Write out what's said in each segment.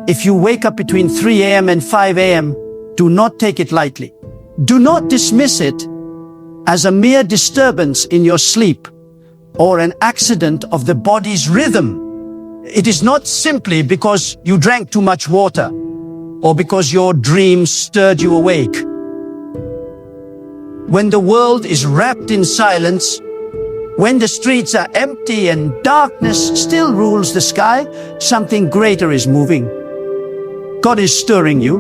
If you wake up between 3 a.m. and 5 a.m., do not take it lightly. Do not dismiss it as a mere disturbance in your sleep or an accident of the body's rhythm. It is not simply because you drank too much water or because your dreams stirred you awake. When the world is wrapped in silence, when the streets are empty and darkness still rules the sky, something greater is moving. God is stirring you.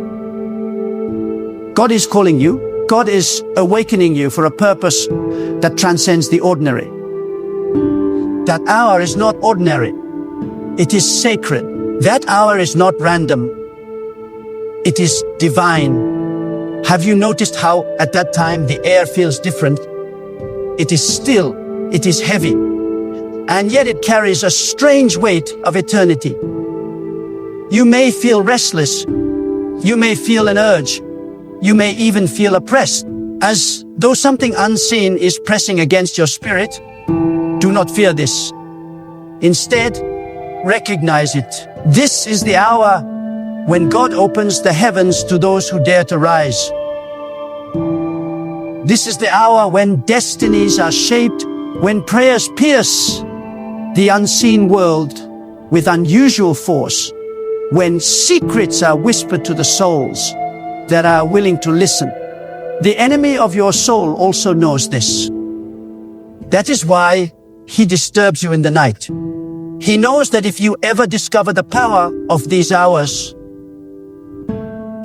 God is calling you. God is awakening you for a purpose that transcends the ordinary. That hour is not ordinary. It is sacred. That hour is not random. It is divine. Have you noticed how at that time the air feels different? It is still, it is heavy, and yet it carries a strange weight of eternity. You may feel restless. You may feel an urge. You may even feel oppressed, as though something unseen is pressing against your spirit. Do not fear this. Instead, recognize it. This is the hour when God opens the heavens to those who dare to rise. This is the hour when destinies are shaped, when prayers pierce the unseen world with unusual force, when secrets are whispered to the souls that are willing to listen. The enemy of your soul also knows this. That is why he disturbs you in the night. He knows that if you ever discover the power of these hours,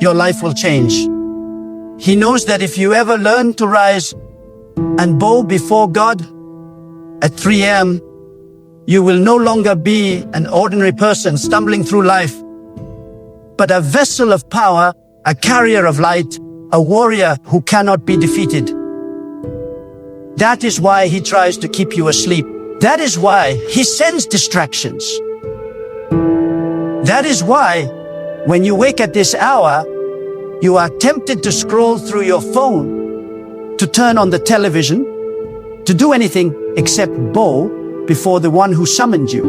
your life will change. He knows that if you ever learn to rise and bow before God at 3 a.m., you will no longer be an ordinary person stumbling through life, but a vessel of power, a carrier of light, a warrior who cannot be defeated. That is why he tries to keep you asleep. That is why he sends distractions. That is why when you wake at this hour, you are tempted to scroll through your phone, to turn on the television, to do anything except bow before the one who summoned you.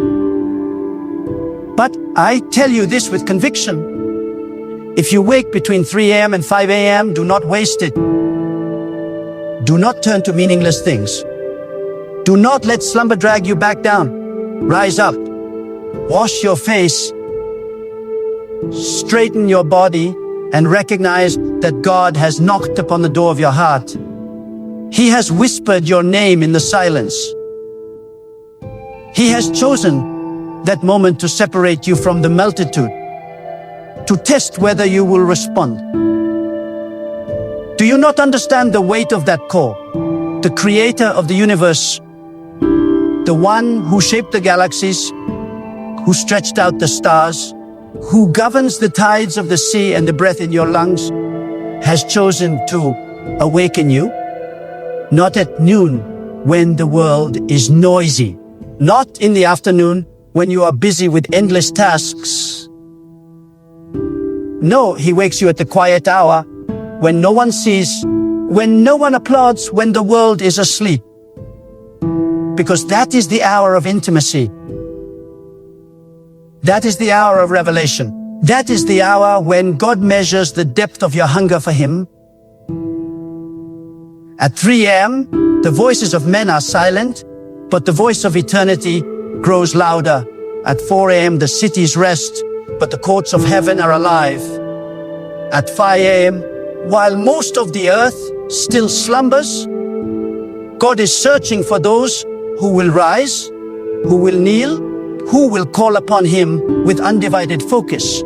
But I tell you this with conviction. If you wake between 3 a.m. and 5 a.m., do not waste it. Do not turn to meaningless things. Do not let slumber drag you back down. Rise up. Wash your face. Straighten your body and recognize that God has knocked upon the door of your heart. He has whispered your name in the silence. He has chosen that moment to separate you from the multitude, to test whether you will respond. Do you not understand the weight of that call? The creator of the universe, the one who shaped the galaxies, who stretched out the stars, who governs the tides of the sea and the breath in your lungs, has chosen to awaken you, not at noon when the world is noisy, not in the afternoon when you are busy with endless tasks. No, he wakes you at the quiet hour, when no one sees, when no one applauds, when the world is asleep. Because that is the hour of intimacy. That is the hour of revelation. That is the hour when God measures the depth of your hunger for Him. At 3 a.m., the voices of men are silent, but the voice of eternity grows louder. At 4 a.m., the cities rest, but the courts of heaven are alive. At 5 a.m., while most of the earth still slumbers, God is searching for those who will rise, who will kneel, who will call upon Him with undivided focus.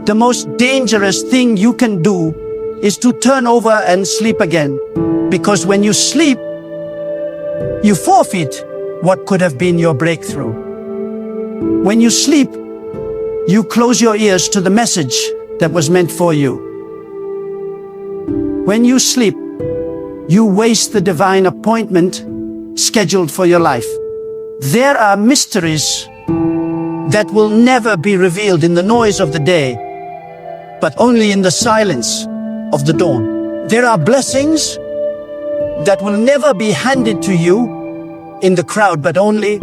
The most dangerous thing you can do is to turn over and sleep again, because when you sleep, you forfeit what could have been your breakthrough. When you sleep, you close your ears to the message that was meant for you. When you sleep, you waste the divine appointment scheduled for your life. There are mysteries that will never be revealed in the noise of the day, but only in the silence of the dawn. There are blessings that will never be handed to you in the crowd, but only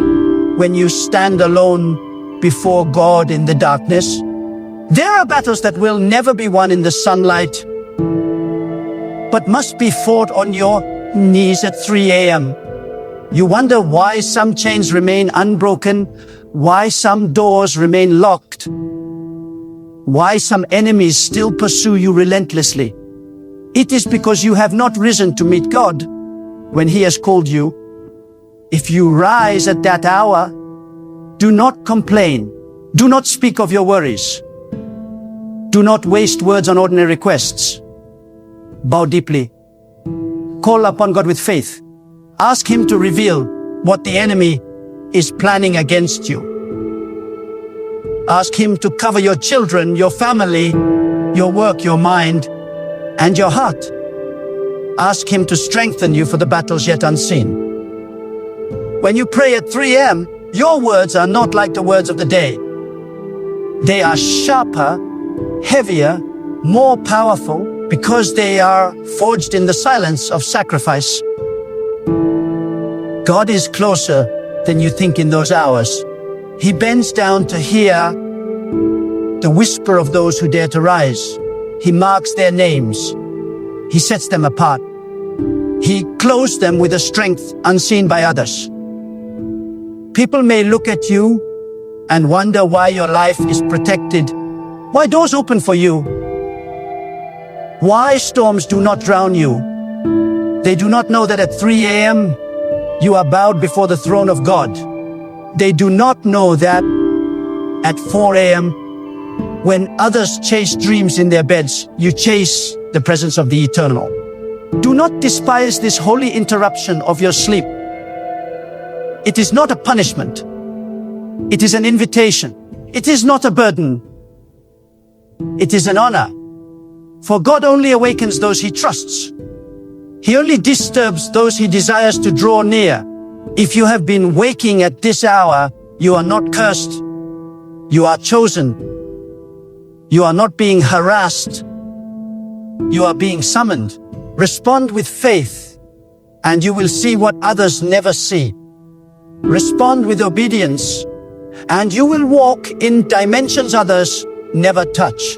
when you stand alone before God in the darkness. There are battles that will never be won in the sunlight, but must be fought on your knees at 3 a.m. You wonder why some chains remain unbroken, why some doors remain locked, why some enemies still pursue you relentlessly. It is because you have not risen to meet God when He has called you. If you rise at that hour, do not complain. Do not speak of your worries. Do not waste words on ordinary requests. Bow deeply. Call upon God with faith. Ask Him to reveal what the enemy is planning against you. Ask Him to cover your children, your family, your work, your mind, and your heart. Ask Him to strengthen you for the battles yet unseen. When you pray at 3 a.m., your words are not like the words of the day. They are sharper, heavier, more powerful, because they are forged in the silence of sacrifice. God is closer than you think in those hours. He bends down to hear the whisper of those who dare to rise. He marks their names. He sets them apart. He clothes them with a strength unseen by others. People may look at you and wonder why your life is protected, why doors open for you, why storms do not drown you. They do not know that at 3 a.m. you are bowed before the throne of God. They do not know that at 4 a.m. when others chase dreams in their beds, you chase the presence of the eternal. Do not despise this holy interruption of your sleep. It is not a punishment. It is an invitation. It is not a burden. It is an honor. For God only awakens those He trusts. He only disturbs those He desires to draw near. If you have been waking at this hour, you are not cursed. You are chosen. You are not being harassed. You are being summoned. Respond with faith, and you will see what others never see. Respond with obedience, and you will walk in dimensions others never touch.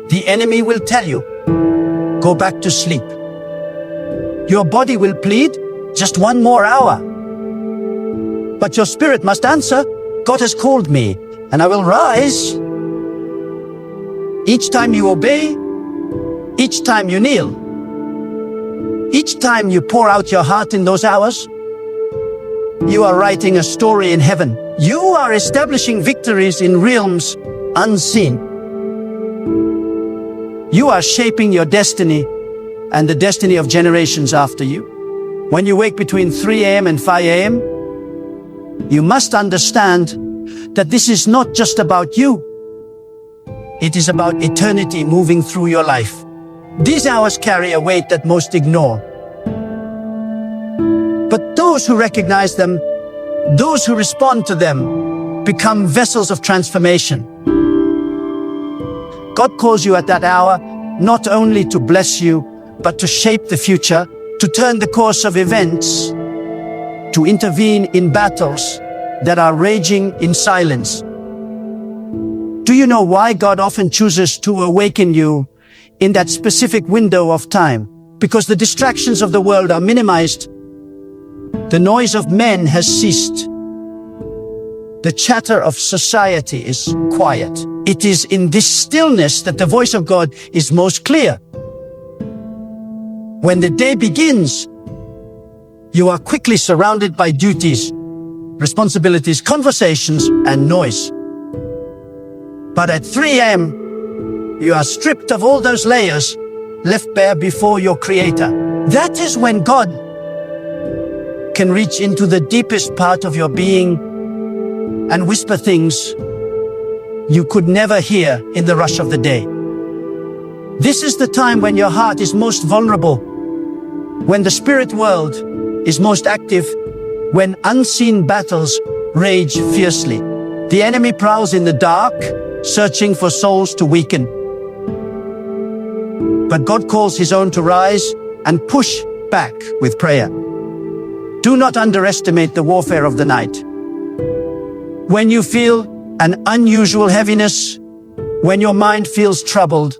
The enemy will tell you, go back to sleep. Your body will plead, just one more hour. But your spirit must answer, God has called me, and I will rise. Each time you obey, each time you kneel, each time you pour out your heart in those hours, you are writing a story in heaven. You are establishing victories in realms unseen. You are shaping your destiny and the destiny of generations after you. When you wake between 3 a.m. and 5 a.m., you must understand that this is not just about you. It is about eternity moving through your life. These hours carry a weight that most ignore. But those who recognize them, those who respond to them, become vessels of transformation. God calls you at that hour not only to bless you, but to shape the future, to turn the course of events, to intervene in battles that are raging in silence. Do you know why God often chooses to awaken you in that specific window of time? Because the distractions of the world are minimized. The noise of men has ceased. The chatter of society is quiet. It is in this stillness that the voice of God is most clear. When the day begins, you are quickly surrounded by duties, responsibilities, conversations, and noise. But at 3 a.m., you are stripped of all those layers, left bare before your Creator. That is when God can reach into the deepest part of your being and whisper things you could never hear in the rush of the day. This is the time when your heart is most vulnerable, when the spirit world is most active, when unseen battles rage fiercely. The enemy prowls in the dark, searching for souls to weaken. But God calls His own to rise and push back with prayer. Do not underestimate the warfare of the night. When you feel an unusual heaviness, when your mind feels troubled,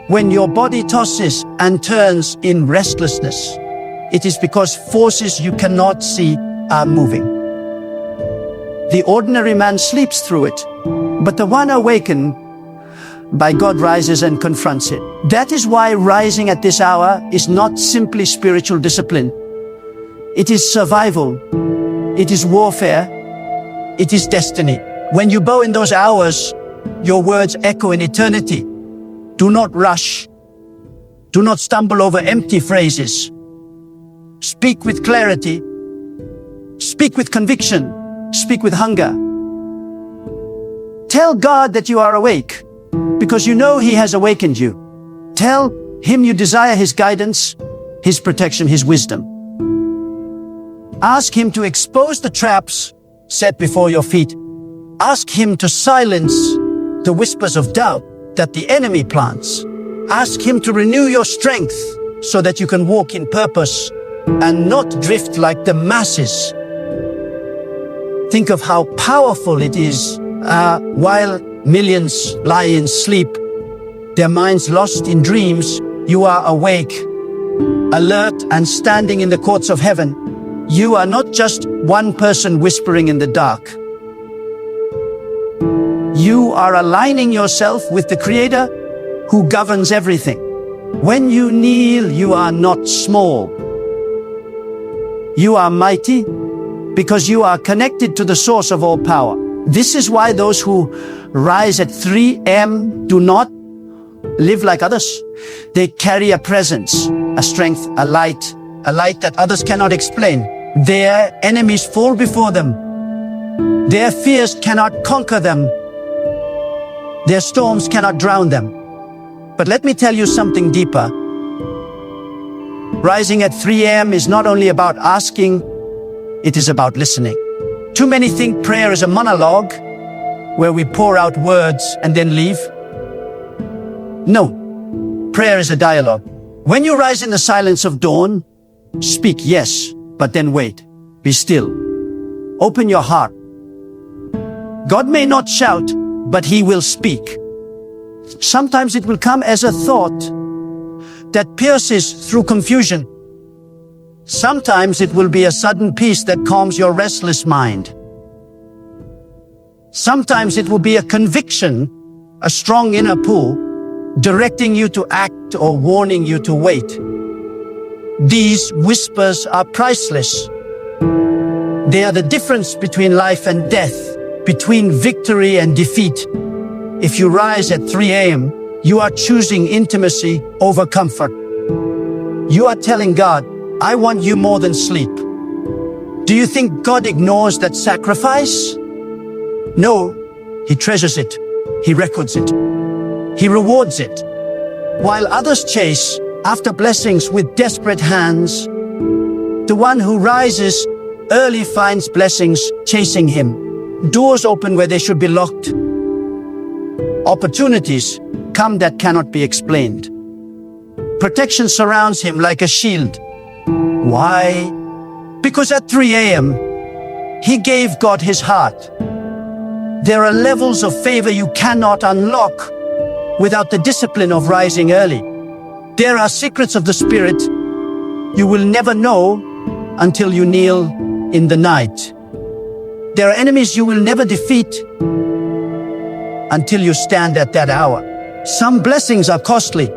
when your body tosses and turns in restlessness, it is because forces you cannot see are moving. The ordinary man sleeps through it, but the one awakened by God rises and confronts it. That is why rising at this hour is not simply spiritual discipline. It is survival. It is warfare. It is destiny. When you bow in those hours, your words echo in eternity. Do not rush. Do not stumble over empty phrases. Speak with clarity. Speak with conviction. Speak with hunger. Tell God that you are awake, because you know He has awakened you. Tell Him you desire His guidance, His protection, His wisdom. Ask Him to expose the traps set before your feet. Ask Him to silence the whispers of doubt that the enemy plants. Ask Him to renew your strength so that you can walk in purpose and not drift like the masses. Think of how powerful it is while millions lie in sleep, their minds lost in dreams. You are awake, alert, and standing in the courts of heaven. You are not just one person whispering in the dark. You are aligning yourself with the Creator who governs everything. When you kneel, you are not small. You are mighty because you are connected to the source of all power. This is why those who rise at 3 a.m. do not live like others. They carry a presence, a strength, a light that others cannot explain. Their enemies fall before them. Their fears cannot conquer them. Their storms cannot drown them. But let me tell you something deeper. Rising at 3 a.m. is not only about asking, it is about listening. Too many think prayer is a monologue where we pour out words and then leave. No, prayer is a dialogue. When you rise in the silence of dawn, speak yes, but then wait. Be still. Open your heart. God may not shout, but He will speak. Sometimes it will come as a thought that pierces through confusion. Sometimes it will be a sudden peace that calms your restless mind. Sometimes it will be a conviction, a strong inner pull, directing you to act or warning you to wait. These whispers are priceless. They are the difference between life and death, between victory and defeat. If you rise at 3 a.m., you are choosing intimacy over comfort. You are telling God, I want you more than sleep. Do you think God ignores that sacrifice? No, He treasures it. He records it. He rewards it. While others chase after blessings with desperate hands, the one who rises early finds blessings chasing him. Doors open where they should be locked. Opportunities come that cannot be explained. Protection surrounds him like a shield. Why? Because at 3 a.m., he gave God his heart. There are levels of favor you cannot unlock without the discipline of rising early. There are secrets of the Spirit you will never know until you kneel in the night. There are enemies you will never defeat until you stand at that hour. Some blessings are costly.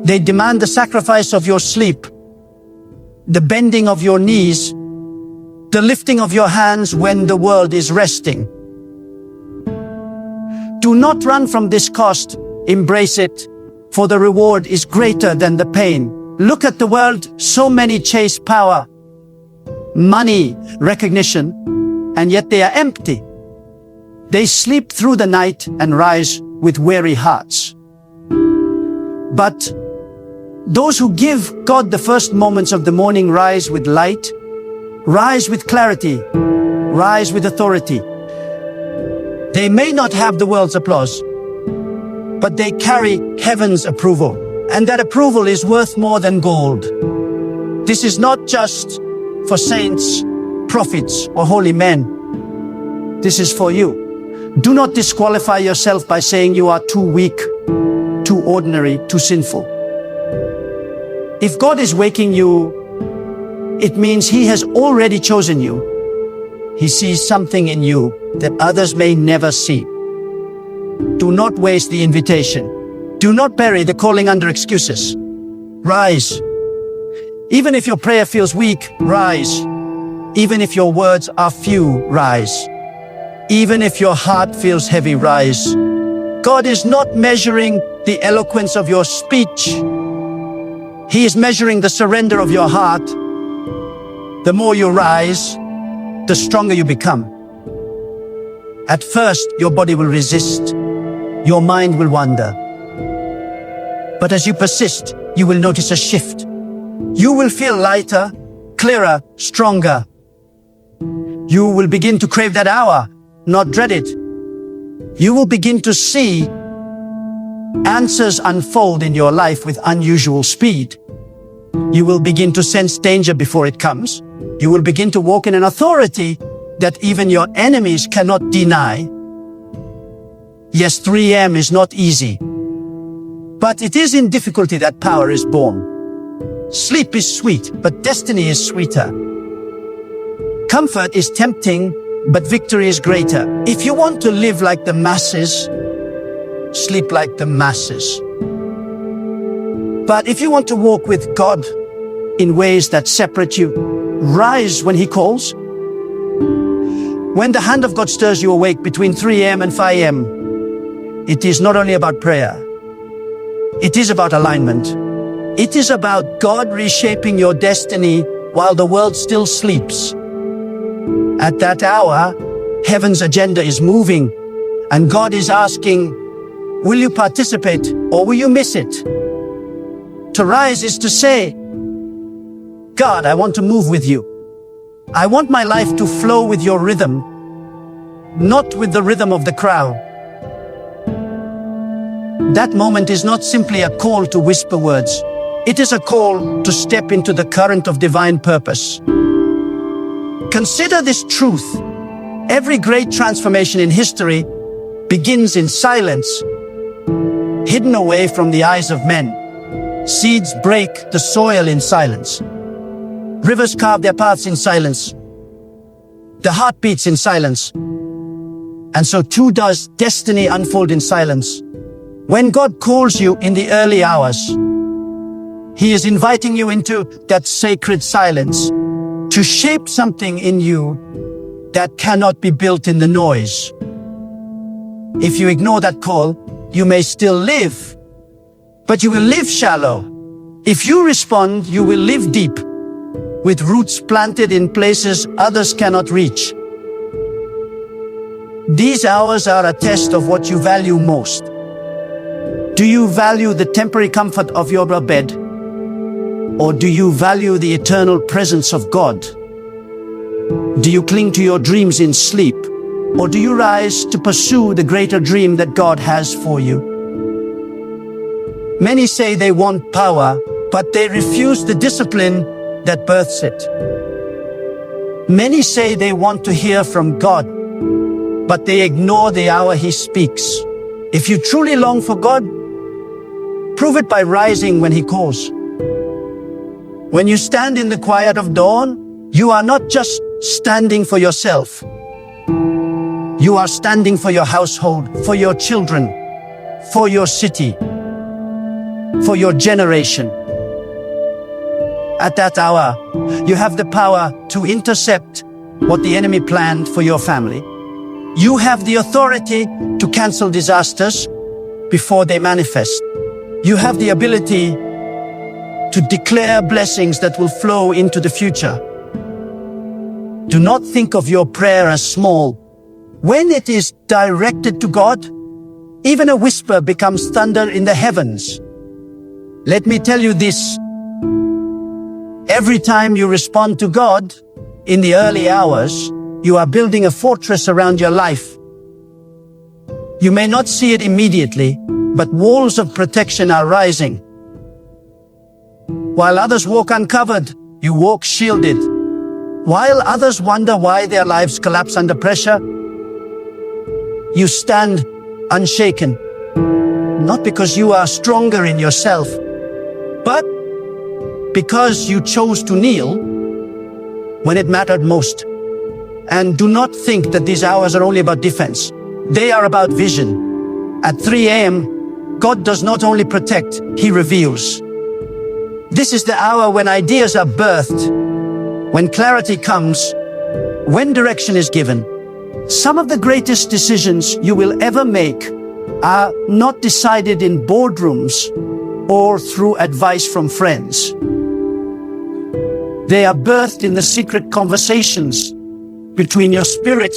They demand the sacrifice of your sleep, the bending of your knees, the lifting of your hands when the world is resting. Do not run from this cost. Embrace it, for the reward is greater than the pain. Look at the world. So many chase power, money, recognition, and yet they are empty. They sleep through the night and rise with weary hearts. But those who give God the first moments of the morning rise with light, rise with clarity, rise with authority. They may not have the world's applause, but they carry heaven's approval. And that approval is worth more than gold. This is not just for saints, prophets, or holy men. This is for you. Do not disqualify yourself by saying you are too weak, too ordinary, too sinful. If God is waking you, it means He has already chosen you. He sees something in you that others may never see. Do not waste the invitation. Do not bury the calling under excuses. Rise. Even if your prayer feels weak, rise. Even if your words are few, rise. Even if your heart feels heavy, rise. God is not measuring the eloquence of your speech. He is measuring the surrender of your heart. The more you rise, the stronger you become. At first, your body will resist. Your mind will wander. But as you persist, you will notice a shift. You will feel lighter, clearer, stronger. You will begin to crave that hour, not dread it. You will begin to see answers unfold in your life with unusual speed. You will begin to sense danger before it comes. You will begin to walk in an authority that even your enemies cannot deny. Yes, 3 a.m. is not easy, but it is in difficulty that power is born. Sleep is sweet, but destiny is sweeter. Comfort is tempting, but victory is greater. If you want to live like the masses, sleep like the masses. But if you want to walk with God in ways that separate you, rise when He calls. When the hand of God stirs you awake between 3 a.m. and 5 a.m., it is not only about prayer. It is about alignment. It is about God reshaping your destiny while the world still sleeps. At that hour, heaven's agenda is moving, and God is asking, will you participate or will you miss it? To rise is to say, God, I want to move with you. I want my life to flow with your rhythm, not with the rhythm of the crowd. That moment is not simply a call to whisper words. It is a call to step into the current of divine purpose. Consider this truth. Every great transformation in history begins in silence, hidden away from the eyes of men. Seeds break the soil in silence. Rivers carve their paths in silence. The heart beats in silence. And so too does destiny unfold in silence. When God calls you in the early hours, He is inviting you into that sacred silence to shape something in you that cannot be built in the noise. If you ignore that call, you may still live, but you will live shallow. If you respond, you will live deep, with roots planted in places others cannot reach. These hours are a test of what you value most. Do you value the temporary comfort of your bed? Or do you value the eternal presence of God? Do you cling to your dreams in sleep? Or do you rise to pursue the greater dream that God has for you? Many say they want power, but they refuse the discipline that births it. Many say they want to hear from God, but they ignore the hour He speaks. If you truly long for God, prove it by rising when He calls. When you stand in the quiet of dawn, you are not just standing for yourself. You are standing for your household, for your children, for your city, for your generation. At that hour, you have the power to intercept what the enemy planned for your family. You have the authority to cancel disasters before they manifest. You have the ability to declare blessings that will flow into the future. Do not think of your prayer as small. When it is directed to God, even a whisper becomes thunder in the heavens. Let me tell you this. Every time you respond to God in the early hours, you are building a fortress around your life. You may not see it immediately, but walls of protection are rising. While others walk uncovered, you walk shielded. While others wonder why their lives collapse under pressure, you stand unshaken, not because you are stronger in yourself, but because you chose to kneel when it mattered most. And do not think that these hours are only about defense. They are about vision. At 3 a.m., God does not only protect, He reveals. This is the hour when ideas are birthed, when clarity comes, when direction is given. Some of the greatest decisions you will ever make are not decided in boardrooms or through advice from friends. They are birthed in the secret conversations between your spirit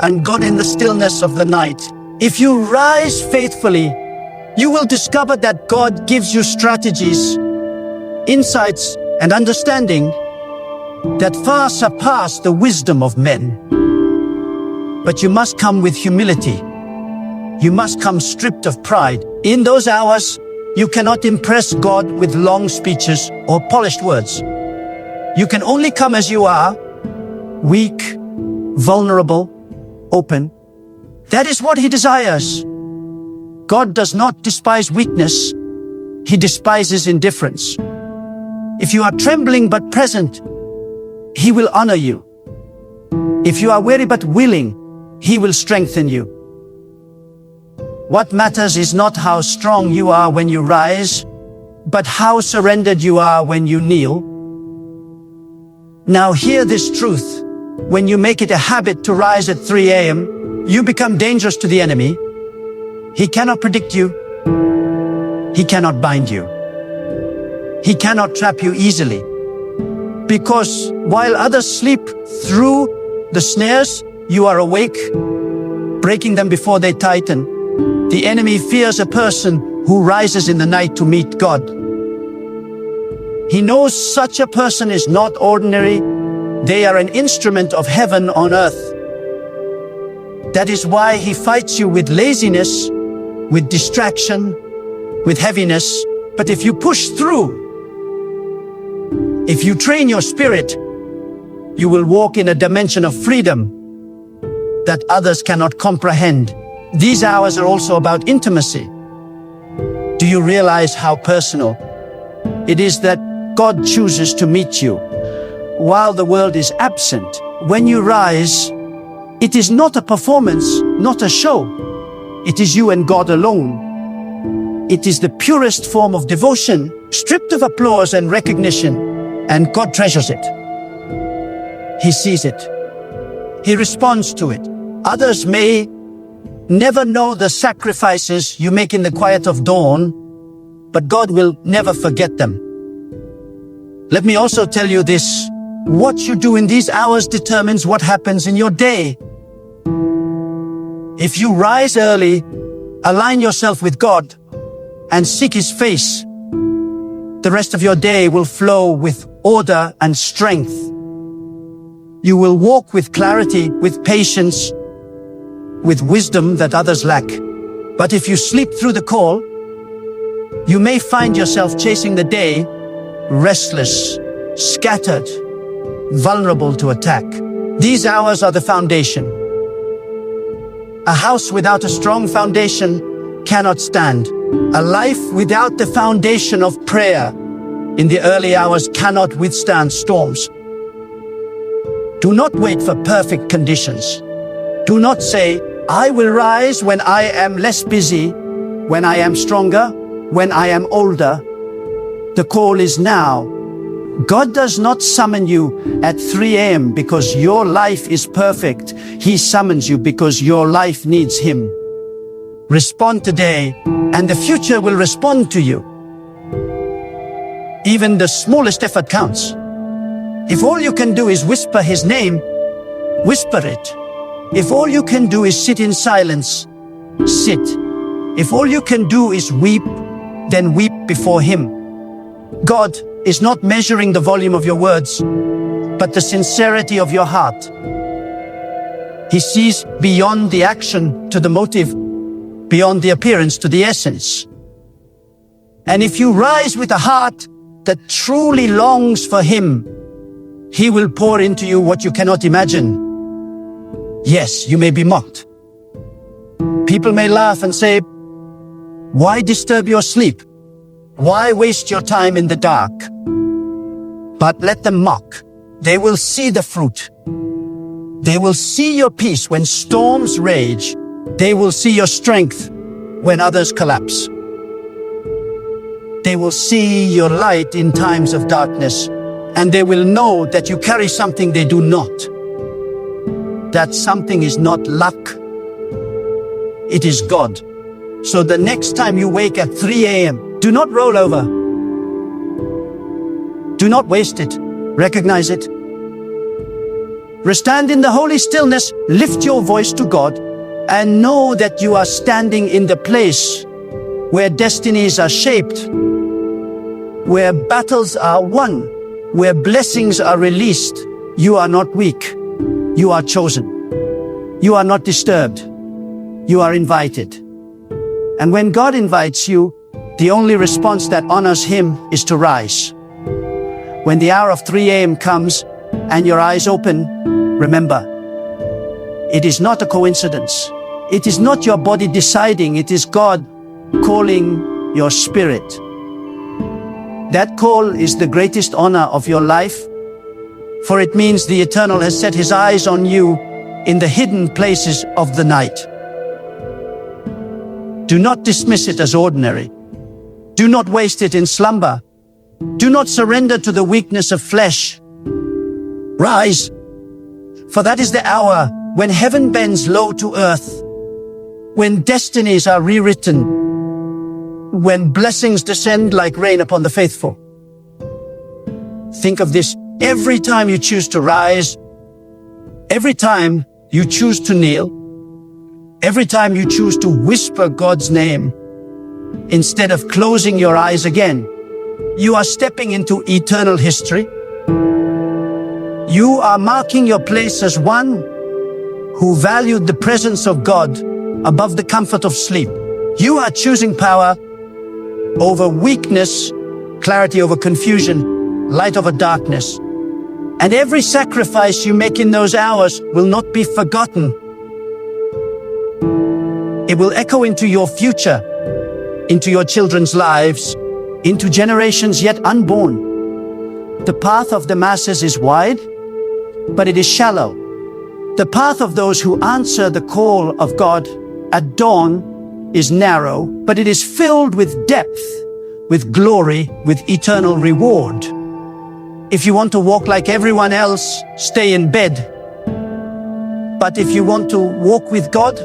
and God in the stillness of the night. If you rise faithfully, you will discover that God gives you strategies, insights, and understanding that far surpass the wisdom of men. But you must come with humility. You must come stripped of pride. In those hours, you cannot impress God with long speeches or polished words. You can only come as you are, weak, vulnerable, open. That is what He desires. God does not despise weakness. He despises indifference. If you are trembling but present, He will honor you. If you are weary but willing, He will strengthen you. What matters is not how strong you are when you rise, but how surrendered you are when you kneel. Now hear this truth. When you make it a habit to rise at 3 a.m., you become dangerous to the enemy. He cannot predict you. He cannot bind you. He cannot trap you easily. Because while others sleep through the snares, you are awake, breaking them before they tighten. The enemy fears a person who rises in the night to meet God. He knows such a person is not ordinary. They are an instrument of heaven on earth. That is why he fights you with laziness, with distraction, with heaviness. But if you push through, if you train your spirit, you will walk in a dimension of freedom that others cannot comprehend. These hours are also about intimacy. Do you realize how personal it is that God chooses to meet you while the world is absent? When you rise, it is not a performance, not a show. It is you and God alone. It is the purest form of devotion, stripped of applause and recognition, and God treasures it. He sees it. He responds to it. Others may never know the sacrifices you make in the quiet of dawn, but God will never forget them. Let me also tell you this. What you do in these hours determines what happens in your day. If you rise early, align yourself with God, and seek His face, the rest of your day will flow with order and strength. You will walk with clarity, with patience, with wisdom that others lack. But if you sleep through the call, you may find yourself chasing the day, restless, scattered, vulnerable to attack. These hours are the foundation. A house without a strong foundation cannot stand. A life without the foundation of prayer in the early hours cannot withstand storms. Do not wait for perfect conditions. Do not say, I will rise when I am less busy, when I am stronger, when I am older. The call is now. God does not summon you at 3 a.m. because your life is perfect. He summons you because your life needs Him. Respond today, and the future will respond to you. Even the smallest effort counts. If all you can do is whisper His name, whisper it. If all you can do is sit in silence, sit. If all you can do is weep, then weep before Him. God is not measuring the volume of your words, but the sincerity of your heart. He sees beyond the action to the motive, beyond the appearance to the essence. And if you rise with a heart that truly longs for Him, He will pour into you what you cannot imagine. Yes, you may be mocked. People may laugh and say, "Why disturb your sleep? Why waste your time in the dark?" But let them mock. They will see the fruit. They will see your peace when storms rage. They will see your strength when others collapse. They will see your light in times of darkness, and they will know that you carry something they do not. That something is not luck. It is God. So the next time you wake at 3 a.m., do not roll over. Do not waste it. Recognize it. Stand in the holy stillness, lift your voice to God, and know that you are standing in the place where destinies are shaped, where battles are won, where blessings are released. You are not weak. You are chosen. You are not disturbed. You are invited. And when God invites you, the only response that honors Him is to rise. When the hour of 3 a.m. comes and your eyes open, remember, it is not a coincidence. It is not your body deciding. It is God calling your spirit. That call is the greatest honor of your life, for it means the Eternal has set His eyes on you in the hidden places of the night. Do not dismiss it as ordinary. Do not waste it in slumber. Do not surrender to the weakness of flesh. Rise, for that is the hour when heaven bends low to earth, when destinies are rewritten, when blessings descend like rain upon the faithful. Think of this: every time you choose to rise, every time you choose to kneel, every time you choose to whisper God's name, instead of closing your eyes again, you are stepping into eternal history. You are marking your place as one who valued the presence of God above the comfort of sleep. You are choosing power over weakness, clarity over confusion, light over darkness. And every sacrifice you make in those hours will not be forgotten. It will echo into your future, into your children's lives, into generations yet unborn. The path of the masses is wide, but it is shallow. The path of those who answer the call of God at dawn is narrow, but it is filled with depth, with glory, with eternal reward. If you want to walk like everyone else, stay in bed. But if you want to walk with God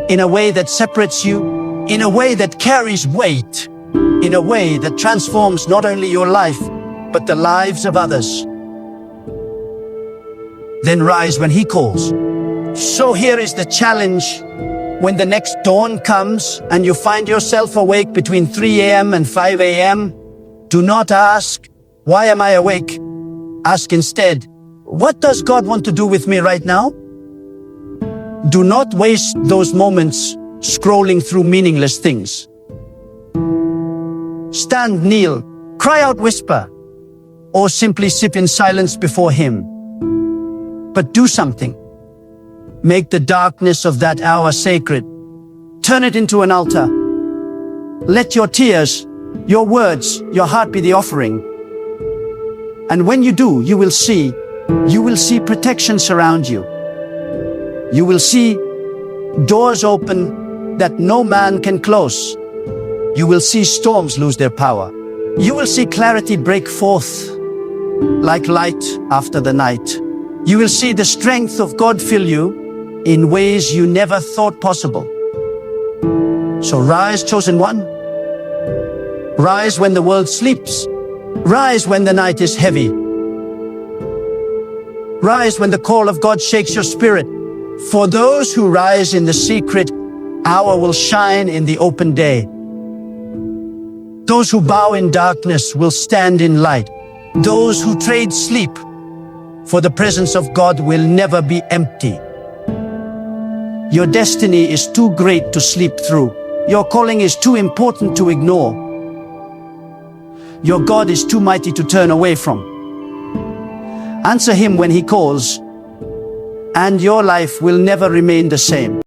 in a way that separates you, in a way that carries weight, in a way that transforms not only your life, but the lives of others, then rise when He calls. So here is the challenge. When the next dawn comes and you find yourself awake between 3 a.m. and 5 a.m., do not ask, "Why am I awake?" Ask instead, "What does God want to do with me right now?" Do not waste those moments scrolling through meaningless things. Stand, kneel, cry out, whisper, or simply sit in silence before Him. But do something. Make the darkness of that hour sacred. Turn it into an altar. Let your tears, your words, your heart be the offering. And when you do, you will see protection surround you. You will see doors open that no man can close. You will see storms lose their power. You will see clarity break forth like light after the night. You will see the strength of God fill you in ways you never thought possible. So rise, chosen one. Rise when the world sleeps. Rise when the night is heavy. Rise when the call of God shakes your spirit. For those who rise in the secret, hour will shine in the open day. Those who bow in darkness will stand in light. Those who trade sleep for the presence of God will never be empty. Your destiny is too great to sleep through. Your calling is too important to ignore. Your God is too mighty to turn away from. Answer Him when He calls. and your life will never remain the same.